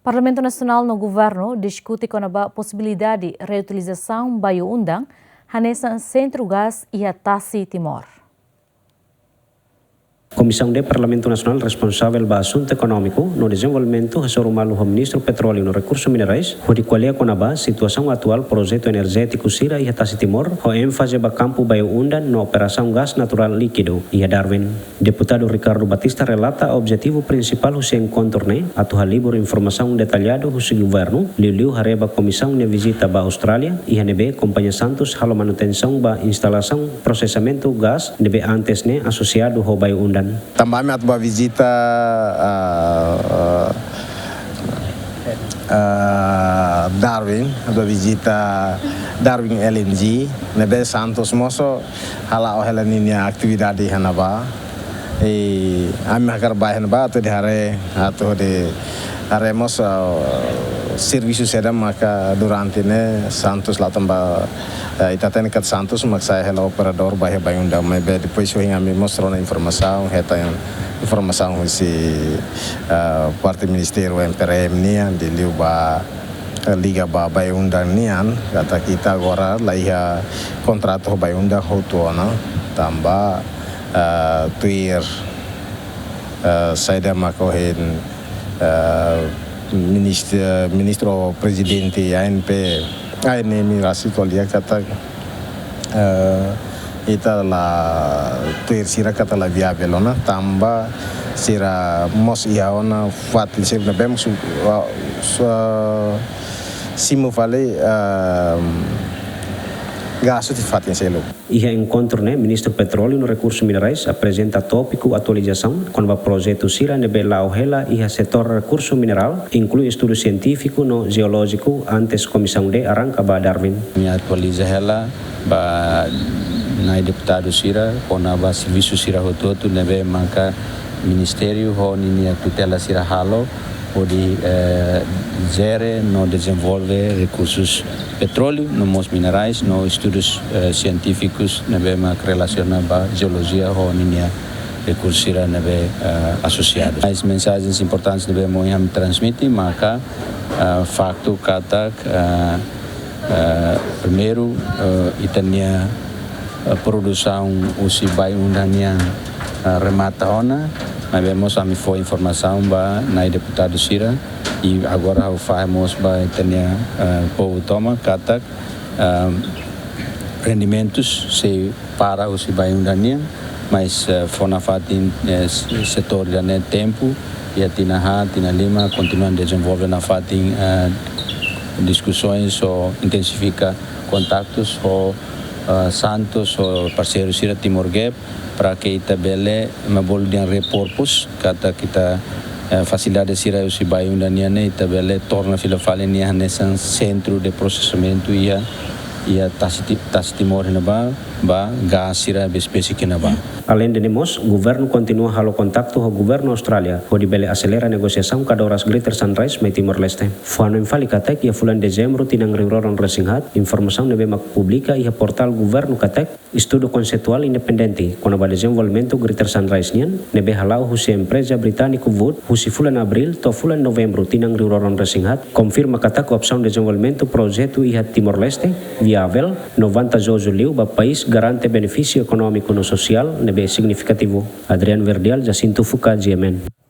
Parlamento Nacional no Governo discute com a possibilidade de reutilização bio-undang nessa Centro-Gás e a Tassi Timor. Comissão de Parlamento Nacional responsável pelo assunto econômico no desenvolvimento ressorumalo o Ministro Petróleo no Recursos Minerais, onde qualia com a situação atual projeto energético Sira e Tassi Timor, o ênfase para campo bio-undang na operação gás natural líquido e a Darwin. Deputado Ricardo Batista relata o objetivo principal do seu encontro, atual livro informação detalhada do seu governo, liu hareba comissão de visita para a Austrália e a NB Companhia Santos halo manutenção para instalação processamento gás nebe antes associado ao bio-undang. Também a visita Darwin, a visita Darwin LNG, nebe Santos moso hala o hela ninya atividade hanaba e ami hakar ba hanaba to de hare atau de hare moso serviço sedam maka durante Santos lá também itaten kat Santos maksa hela operador bahia bio-undang mebe depois eu me mostrou na informação reta informação si parte ministério MPRM nian de liuba liga ba bio-undang nian kata kita agora lá ia contrato bio-undang hotuana tambah tuir saida makohen ministro presidente ANP migrasi kolia kata ita la tuir sira kata la viável ona tamba sira mos iaona fatil sir na bem simu fale gasto de fato em selo. E a encontro Ministro Petróleo no Recursos Minerais apresenta tópico atualização com o projeto Sira nebe Lauhela e a setor recurso mineral inclui estudo científico no geológico antes comissão de arranca ba Darwin. Minha atualiza ela ba na deputado Sira com a serviço Sira hototo nebe maka ministério ho ninia tutela Sira halo pode gere no desenvolver recursos petróleo, no minerais, no estudos científicos, nebe mak relacionado a geologia ou ninia recursos ira nebe associados. As mensagens importantes nebe moiham transmitir maka fakto katak primeiro itania produção usi bio-undang remata ona. Mas vemos a foi informação ba na deputado Sira e agora o fazemos ba tenia povo toma katak rendimentos se para o se bio-undang mas fona fatin setor da tempo e a tina lima continuam desenvolvendo na fatin discussões ou intensifica contatos ou Santos ou parceiro Sira Timor Gap para que kita bele mabol dia repurpose kata kita facilidade Sira usi bio-undang kita bele torna filafale nia nessa centro de processamento ia Tassi Timor ba gas Sira específico na ba. Além de nemos, o governo continua halo contato com o governo Austrália, onde bele acelera a negociação cada horas Greater Sunrise mai Timor-Leste. Fuano infali katek ia fulan dezembro tinang riroran resinghat, informação nebe mak publica ia portal governo katek, estudo conceitual independente, com a desenvolvimento Greater Sunrise nian, nebe halau husi empresa britânico Wood, husi fulan abril to fulan novembro tinang riroran resinghat, confirma katak opção desenvolvimento projeto ia Timor-Leste, viável, 90 liu ba país garante benefício econômico no social nebe significativo. Adrian Verdial, Jacinto Fuca, GMN.